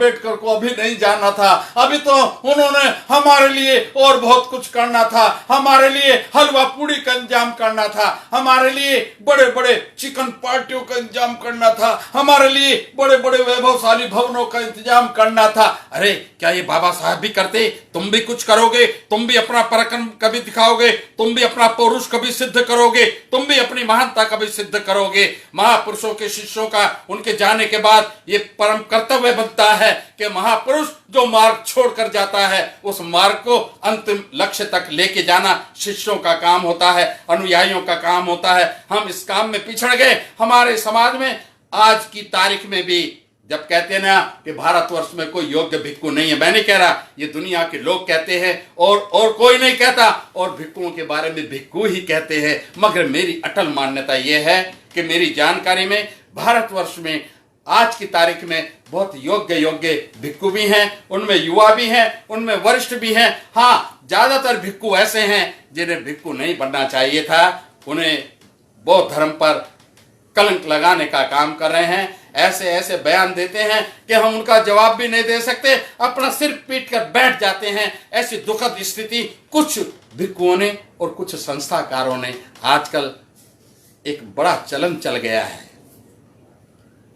अम्बेडकर को अभी नहीं जानना था, अभी तो उन्होंने हमारे लिए और बहुत कुछ करना था, हमारे लिए हलवा पूड़ी का इंतजाम करना था, हमारे लिए बड़े बड़े चिकन पार्टियों का इंतजाम करना था, हमारे लिए बड़े बड़े वैभवशाली भवनों का इंतजाम करना था। अरे क्या ये बाबा साहब भी करते? तुम भी कुछ करोगे, तुम भी अपना पराक्रम कभी दिखाओगे, तुम भी अपना पौरुष कभी सिद्ध करोगे, तुम भी अपनी महानता कभी सिद्ध करोगे। महापुरुषों के शिष्यों का उनके जाने के बाद ये परम कर्तव्य बनता है कि महापुरुष जो मार्ग छोड़कर जाता है उस मार्ग को अंतिम लक्ष्य तक लेके जाना शिष्यों का काम होता है, अनुयायियों का काम होता है। हम इस काम में पिछड़ गए। हमारे समाज में आज की तारीख में भी जब कहते हैं ना कि भारतवर्ष में कोई योग्य भिक्खु नहीं है, मैं नहीं कह रहा, ये दुनिया के लोग कहते हैं और कोई नहीं कहता, और भिक्खुओं के बारे में भिक्खु ही कहते हैं। मगर मेरी अटल मान्यता यह है कि मेरी जानकारी में भारतवर्ष में आज की तारीख में बहुत योग्य भिक्खु भी हैं, उनमें युवा भी हैं, उनमें वरिष्ठ भी हैं। हाँ, ज्यादातर भिक्खु ऐसे हैं जिन्हें भिक्खु नहीं बनना चाहिए था, उन्हें बौद्ध धर्म पर कलंक लगाने का काम कर रहे हैं। ऐसे ऐसे बयान देते हैं कि हम उनका जवाब भी नहीं दे सकते, अपना सिर पीट कर बैठ जाते हैं। ऐसी दुखद स्थिति कुछ भिक्खुओं ने और कुछ संस्थाकारों ने आजकल एक बड़ा चलन चल गया है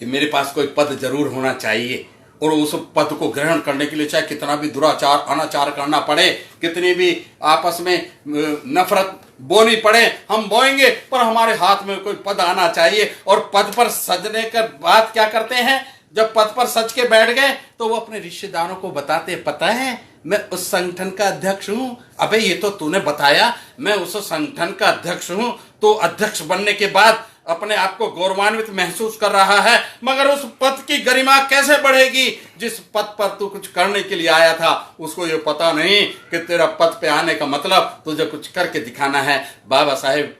कि मेरे पास कोई पद जरूर होना चाहिए, और उस पद को ग्रहण करने के लिए चाहे कितना भी दुराचार अनाचार करना पड़े, कितनी भी आपस में नफरत बोनी पड़े, हम बोएंगे, पर हमारे हाथ में कोई पद आना चाहिए। और पद पर सजने के बाद क्या करते हैं? जब पद पर सज के बैठ गए तो वो अपने रिश्तेदारों को बताते, पता है मैं उस संगठन का अध्यक्ष हूं। अबे ये तो तूने बताया, मैं उस संगठन का अध्यक्ष हूं। तो अध्यक्ष बनने के बाद अपने आप को गौरवान्वित महसूस कर रहा है, मगर उस पद की गरिमा कैसे बढ़ेगी? जिस पद पर तू कुछ करने के लिए आया था उसको ये पता नहीं कि तेरा पद पे आने का मतलब तुझे कुछ करके दिखाना है। बाबा साहेब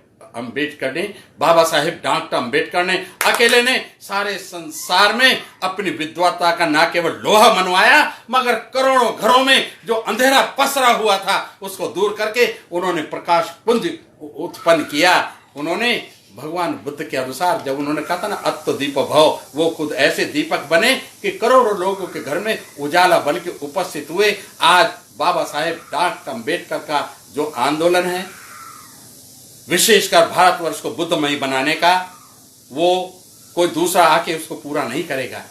डॉक्टर अम्बेडकर ने अकेले ने सारे संसार में अपनी विद्वता का न केवल लोहा मनवाया, मगर करोड़ों घरों में जो अंधेरा पसरा हुआ था उसको दूर करके उन्होंने प्रकाश पुंज उत्पन्न किया। उन्होंने भगवान बुद्ध के अनुसार जब उन्होंने कहा था ना अत्तो दीप भव, वो खुद ऐसे दीपक बने कि करोड़ों लोगों के घर में उजाला बन के उपस्थित हुए। आज बाबा साहेब डॉक्टर अम्बेडकर का जो आंदोलन है, विशेषकर भारतवर्ष को बुद्धमयी बनाने का, वो कोई दूसरा आके उसको पूरा नहीं करेगा।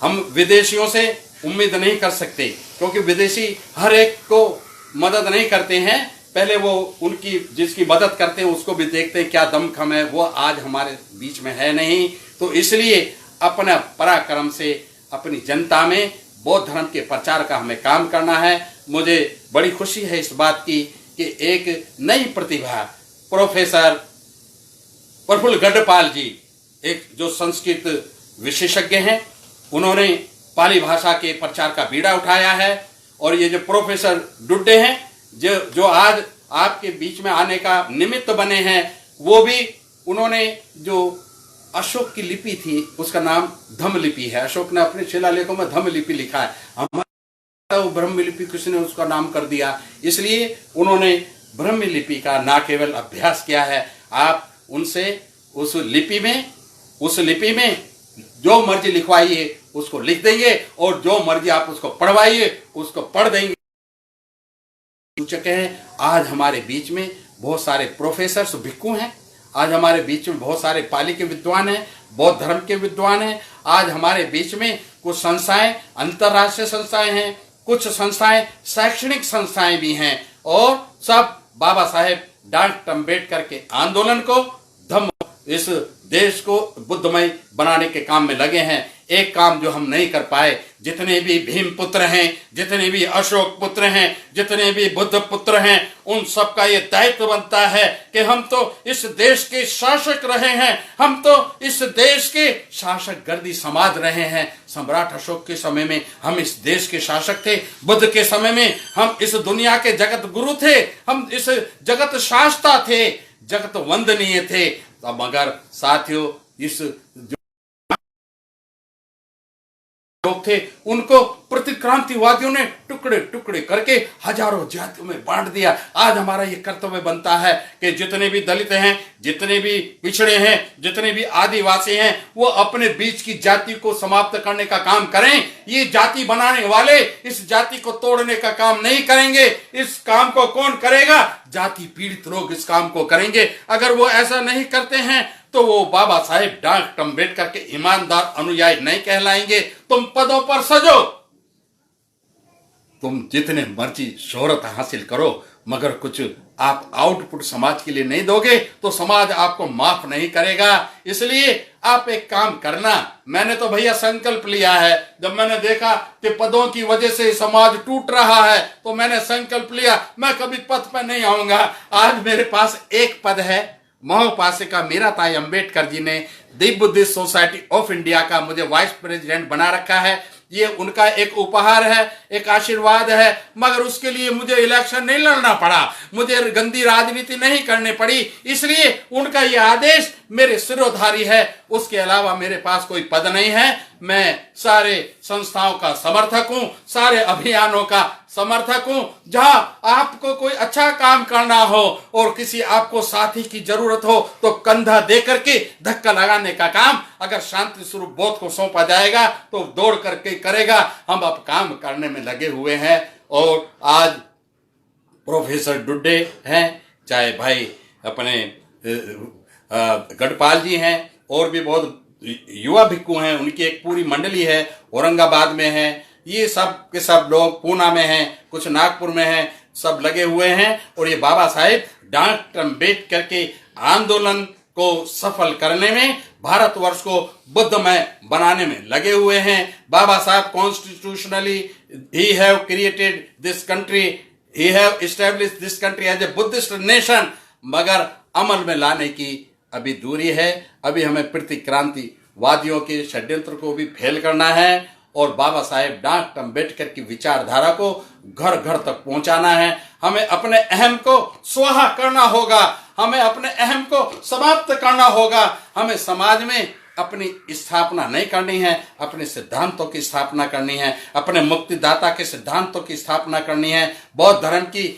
हम विदेशियों से उम्मीद नहीं कर सकते, क्योंकि विदेशी हर एक को मदद नहीं करते हैं। पहले वो उनकी जिसकी मदद करते हैं उसको भी देखते हैं क्या दमखम है, वो आज हमारे बीच में है नहीं। तो इसलिए अपना पराक्रम से अपनी जनता में बौद्ध धर्म के प्रचार का हमें काम करना है। मुझे बड़ी खुशी है इस बात की कि एक नई प्रतिभा प्रोफेसर प्रफुल्ल गढ़पाल जी, एक जो संस्कृत विशेषज्ञ हैं, उन्होंने पाली भाषा के प्रचार का बीड़ा उठाया है। और ये जो प्रोफेसर डुड्डे हैं जो आज आपके बीच में आने का निमित्त बने हैं, वो भी उन्होंने जो अशोक की लिपि थी उसका नाम धम्म लिपि है। अशोक ने अपने शिलालेखों में धम्म लिपि लिखा है, हमारा ब्रह्म लिपि किसने उसका नाम कर दिया, इसलिए उन्होंने ब्रह्म लिपि का ना केवल अभ्यास किया है। आप उनसे उस लिपि में जो मर्जी लिखवाइए उसको लिख देंगे, और जो मर्जी आप उसको पढ़वाइए उसको पढ़ देंगे। सूचक है, आज हमारे बीच में बहुत सारे प्रोफेसर भिक्खु हैं, आज हमारे बीच में बहुत सारे पाली के विद्वान हैं, बौद्ध धर्म के विद्वान हैं। आज हमारे बीच में कुछ संस्थाएं अंतर्राष्ट्रीय संस्थाएं हैं, कुछ संस्थाएं शैक्षणिक संस्थाएं भी हैं, और सब बाबा साहेब डॉक्टर अम्बेडकर के आंदोलन को इस देश को बुद्धमय बनाने के काम में लगे हैं। एक काम जो हम नहीं कर पाए, जितने भी भीम पुत्र हैं, जितने भी अशोक पुत्र हैं, जितने भी बुद्ध पुत्र हैं, उन सब का ये दायित्व बनता है कि हम तो इस देश के शासक रहे हैं, हम तो इस देश के शासक गर्दी समाज रहे हैं। सम्राट अशोक के समय में हम इस देश के शासक थे, बुद्ध के समय में हम इस दुनिया के जगत गुरु थे, हम इस जगत शास्ता थे, जगत वंदनीय थे। तो मगर साथियों, इस लोग थे उनको प्रतिक्रांतिवादियों ने टुकड़े टुकड़े करके हजारों जातियों में बांट दिया। आज हमारा ये कर्तव्य बनता है कि जितने भी दलित हैं, जितने भी पिछड़े हैं, जितने भी आदिवासी हैं, वो अपने बीच की जाति को समाप्त करने का काम करें। ये जाति बनाने वाले इस जाति को तोड़ने का काम नहीं करेंगे। इस काम को कौन करेगा? जाति पीड़ित लोग इस काम को करेंगे। अगर वो ऐसा नहीं करते हैं तो वो बाबा साहेब डॉक्टर अम्बेडकर के ईमानदार अनुयायी नहीं कहलाएंगे। तुम पदों पर सजो, तुम जितने मर्जी शोहरत हासिल करो, मगर कुछ आप आउटपुट समाज के लिए नहीं दोगे तो समाज आपको माफ नहीं करेगा। इसलिए आप एक काम करना। मैंने तो भैया संकल्प लिया है, जब मैंने देखा कि पदों की वजह से समाज टूट रहा है तो मैंने संकल्प लिया मैं कभी पद पर नहीं आऊंगा। आज मेरे पास एक पद है, महोपासिका मीराताई अंबेडकर जी ने दी बुद्धिस्ट सोसाइटी ऑफ इंडिया का मुझे वाइस प्रेसिडेंट बना रखा है। ये उनका एक उपहार है, एक आशीर्वाद है, मगर उसके लिए मुझे इलेक्शन नहीं लड़ना पड़ा, मुझे गंदी राजनीति नहीं करनी पड़ी। इसलिए उनका ये आदेश मेरे सिरोधारी है। उसके अलावा मेरे पास कोई पद नहीं है। मैं सारे संस्थाओं का समर्थक हूं, सारे अभियानों का समर्थक हूं। जहां आपको कोई अच्छा काम करना हो और किसी आपको साथी की जरूरत हो तो कंधा दे करके धक्का लगाने का काम अगर शांति स्वरूप बोध को सौंपा जाएगा तो दौड़ करके करेगा। हम अब काम करने में लगे हुए हैं। और आज प्रोफेसर डुड्डे हैं, चाहे भाई अपने गढ़पाल जी हैं, और भी बहुत युवा भिक्खु हैं, उनकी एक पूरी मंडली है, औरंगाबाद में है। ये सब के सब लोग पूना में हैं, कुछ नागपुर में हैं, सब लगे हुए हैं। और ये बाबा साहेब डॉक्टर अम्बेडकर के आंदोलन को सफल करने में, भारतवर्ष को बुद्धमय बनाने में लगे हुए हैं। Baba Saheb constitutionally he have created this country, he have established this country as a Buddhist nation, मगर अमल में लाने की अभी दूरी है। अभी हमें प्रतिक्रांतिवादियों के षड्यंत्र को भी फेल करना है और बाबा साहेब डॉक्टर अम्बेडकर की विचारधारा को घर घर तक पहुंचाना है। हमें अपने अहम को स्वाहा करना होगा, हमें अपने अहम को समाप्त करना होगा। हमें समाज में अपनी स्थापना नहीं करनी है, अपने सिद्धांतों की स्थापना करनी है, अपने मुक्तिदाता के सिद्धांतों की स्थापना करनी है। बौद्ध धर्म की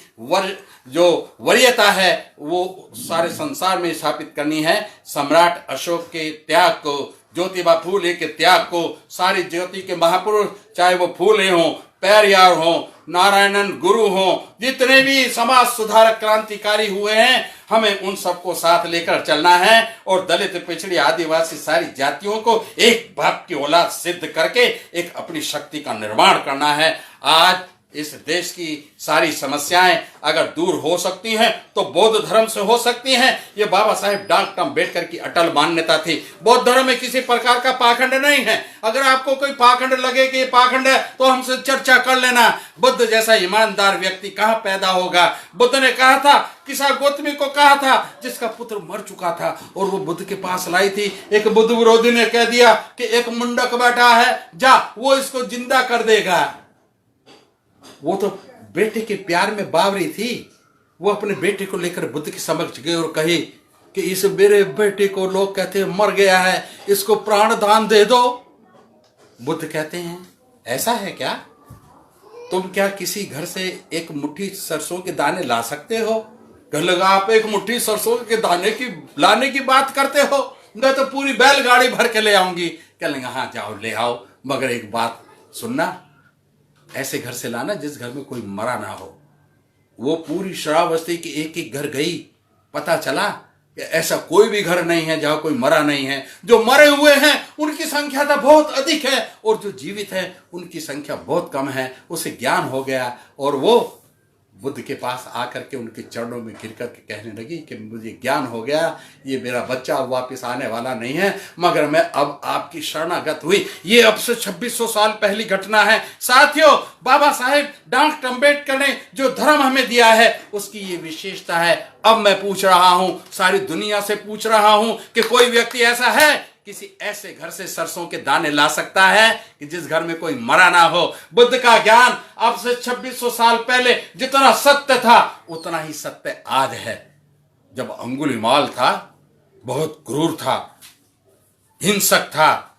जो वरीयता है वो सारे संसार में स्थापित करनी है। सम्राट अशोक के त्याग को, ज्योतिबा फूले के त्याग को, सारी ज्योति के महापुरुष, चाहे वो फूले हों, पेरियार हों, नारायणन गुरु हों, जितने भी समाज सुधारक क्रांतिकारी हुए हैं, हमें उन सबको साथ लेकर चलना है और दलित, पिछड़ी, आदिवासी सारी जातियों को एक बाप की औलाद सिद्ध करके एक अपनी शक्ति का निर्माण करना है। आज इस देश की सारी समस्याएं अगर दूर हो सकती हैं तो बौद्ध धर्म से हो सकती हैं। ये बाबा साहेब डॉक्टर अम्बेडकर की अटल मान्यता थी। बौद्ध धर्म में किसी प्रकार का पाखंड नहीं है। अगर आपको कोई पाखंड लगे कि ये पाखंड है तो हमसे चर्चा कर लेना। बुद्ध जैसा ईमानदार व्यक्ति कहाँ पैदा होगा? बुद्ध ने कहा था, किसा गौतमी को कहा था जिसका पुत्र मर चुका था और वो बुद्ध के पास लाई थी। एक बुद्ध विरोधी ने कह दिया कि एक मुंडक बैठा है, जा वो इसको जिंदा कर देगा। वो तो बेटे के प्यार में बावरी थी। वो अपने बेटे को लेकर बुद्ध के समक्ष गए और कही कि इस मेरे बेटे को लोग कहते हैं मर गया है, इसको प्राण दान दे दो। बुद्ध कहते हैं ऐसा है क्या? तुम क्या किसी घर से एक मुट्ठी सरसों के दाने ला सकते हो? कहने लगा, आप एक मुट्ठी सरसों के दाने की लाने की बात करते हो, मैं तो पूरी बैलगाड़ी भर के ले आऊंगी। कहने लगा, हाँ जाओ ले आओ, मगर एक बात सुनना, ऐसे घर से लाना जिस घर में कोई मरा ना हो। वो पूरी श्रावस्ती की एक एक घर गई, पता चला कि ऐसा कोई भी घर नहीं है जहां कोई मरा नहीं है। जो मरे हुए हैं उनकी संख्या तो बहुत अधिक है और जो जीवित है उनकी संख्या बहुत कम है। उसे ज्ञान हो गया और वो बुद्ध के पास आकर के उनके चरणों में गिर कर के कहने लगी कि मुझे ज्ञान हो गया, ये मेरा बच्चा अब वापस आने वाला नहीं है, मगर मैं अब आपकी शरणागत हुई। ये अब से 2600 साल पहली घटना है। साथियों, बाबा साहेब डॉक्टर अम्बेडकर ने जो धर्म हमें दिया है उसकी ये विशेषता है। अब मैं पूछ रहा हूं, सारी दुनिया से पूछ रहा हूं कि कोई व्यक्ति ऐसा है किसी ऐसे घर से सरसों के दाने ला सकता है कि जिस घर में कोई मरा ना हो? बुद्ध का ज्ञान अब से 2600 साल पहले जितना सत्य था उतना ही सत्य आज है। जब अंगुलीमाल था बहुत क्रूर था, हिंसक था,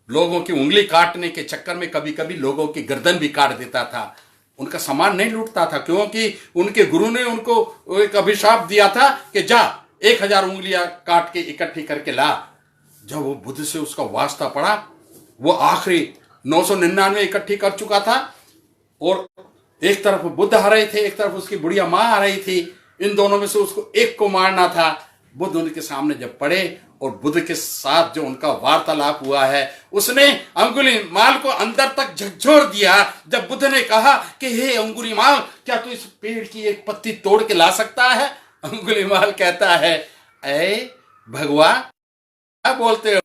लोगों की उंगली काटने के चक्कर में कभी कभी लोगों की गर्दन भी काट देता था। उनका सामान नहीं लूटता था, क्योंकि उनके गुरु ने उनको एक अभिशाप दिया था कि जा 1000 उंगलियां काट के इकट्ठी करके ला। जब वो बुद्ध से उसका वास्ता पड़ा, वो आखिरी 999 इकट्ठी कर चुका था, और एक तरफ बुद्ध आ रहे थे, एक तरफ उसकी बुढ़िया माँ आ रही थी। इन दोनों में से उसको एक को मारना था। बुद्ध उनके सामने जब पड़े और बुद्ध के साथ जो उनका वार्तालाप हुआ है, उसने अंगुलीमाल को अंदर तक झकझोर दिया। जब बुद्ध ने कहा कि हे अंगुलीमाल, क्या तू इस पेड़ की एक पत्ती तोड़ के ला सकता है? अंगुलीमाल कहता है, ऐ भगवा, क्या बोलते हो?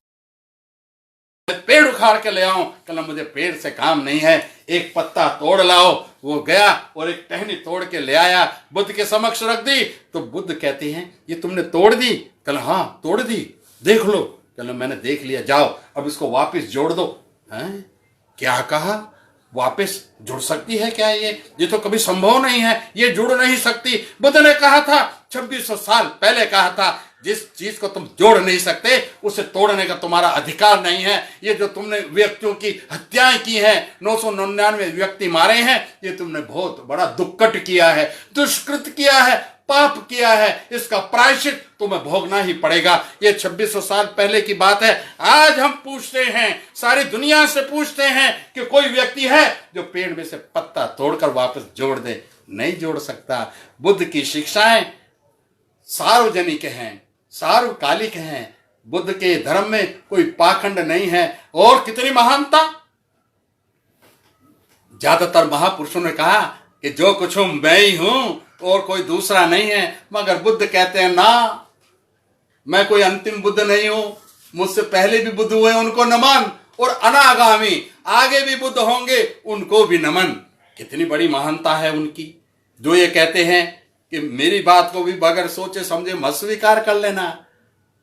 पेड़ उखाड़ के ले आऊं? कहना मुझे पेड़ से काम नहीं है, एक पत्ता तोड़ लाओ। वो गया और एक टहनी तोड़ के ले आया, बुद्ध के समक्ष रख दी। तो बुद्ध कहते हैं, ये तुमने तोड़ दी? कहना हाँ तोड़ दी, देख लो। कहना मैंने देख लिया, जाओ अब इसको वापस जोड़ दो। हैं? क्या कहा? वापस जुड़ सकती है क्या? ये तो कभी संभव नहीं है, ये जुड़ नहीं सकती। बुद्ध ने कहा था 2600 साल पहले कहा था, जिस चीज को तुम जोड़ नहीं सकते उसे तोड़ने का तुम्हारा अधिकार नहीं है। ये जो तुमने व्यक्तियों की हत्याएं की हैं, 999 व्यक्ति मारे हैं, ये तुमने बहुत बड़ा दुक्कट किया है, दुष्कृत किया है, पाप किया है। इसका प्रायश्चित तुम्हें भोगना ही पड़ेगा। ये 2600 साल पहले की बात है। आज हम पूछते हैं, सारी दुनिया से पूछते हैं कि कोई व्यक्ति है जो पेड़ में से पत्ता तोड़कर वापस जोड़ दे? नहीं जोड़ सकता। बुद्ध की शिक्षाएं सार्वजनिक हैं, सार्वकालिक हैं। बुद्ध के धर्म में कोई पाखंड नहीं है। और कितनी महानता! ज्यादातर महापुरुषों ने कहा कि जो कुछ हूं मैं ही हूं और कोई दूसरा नहीं है, मगर बुद्ध कहते हैं ना, मैं कोई अंतिम बुद्ध नहीं हूं, मुझसे पहले भी बुद्ध हुए उनको नमन, और अनागामी आगे भी बुद्ध होंगे उनको भी नमन। कितनी बड़ी महानता है उनकी, जो ये कहते हैं कि मेरी बात को भी बगैर सोचे समझे मत स्वीकार कर लेना।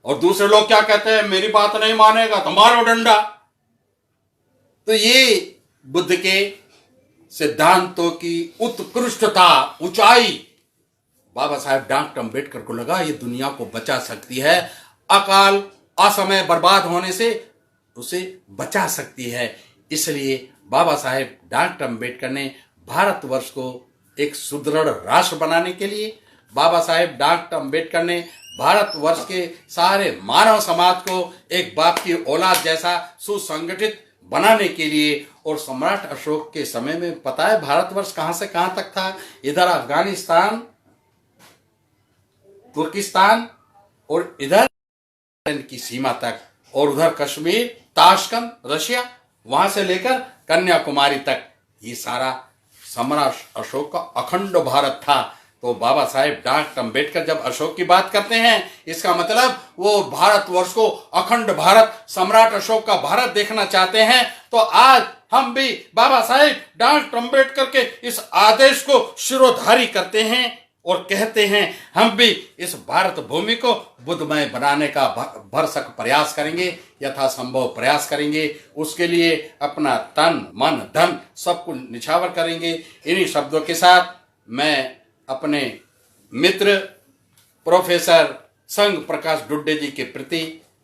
और दूसरे लोग क्या कहते हैं, मेरी बात नहीं मानेगा तो मारो डंडा। तो ये बुद्ध के सिद्धांतों की उत्कृष्टता, ऊंचाई, बाबा साहेब डॉक्टर अंबेडकर को लगा ये दुनिया को बचा सकती है, अकाल असमय बर्बाद होने से उसे बचा सकती है। इसलिए बाबा साहेब डॉक्टर अंबेडकर ने भारतवर्ष को एक सुदृढ़ राष्ट्र बनाने के लिए, बाबा साहेब डॉक्टर अंबेडकर ने भारतवर्ष के सारे मानव समाज को एक बाप की औलाद जैसा सुसंगठित बनाने के लिए, और सम्राट अशोक के समय में पता है भारतवर्ष कहां से कहां तक था? इधर अफगानिस्तान, तुर्किस्तान और इधर की सीमा तक, और उधर कश्मीर, ताशकंद, रशिया, वहां से लेकर कन्याकुमारी तक, ये सारा सम्राट अशोक का अखंड भारत था। तो बाबा साहेब डॉक्टर अंबेडकर जब अशोक की बात करते हैं, इसका मतलब वो भारतवर्ष को अखंड भारत, सम्राट अशोक का भारत देखना चाहते हैं। तो आज हम भी बाबा साहेब डॉक्टर अंबेडकर के इस आदेश को शिरोधारी करते हैं और कहते हैं हम भी इस भारत भूमि को बुद्धमय बनाने का भरसक प्रयास करेंगे, यथासंभव प्रयास करेंगे। उसके लिए अपना तन मन धन सब कुछ निछावर करेंगे। इन्हीं शब्दों के साथ मैं अपने मित्र प्रोफेसर संघ प्रकाश डुड्डे जी के प्रति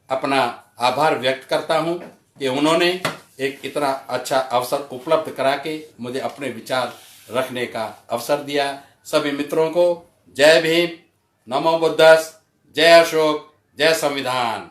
अपना आभार व्यक्त करता हूं कि उन्होंने एक इतना अच्छा अवसर उपलब्ध करा के मुझे अपने विचार रखने का अवसर दिया। सभी मित्रों को जय भीम, नमो बुद्धस, जय अशोक, जय संविधान।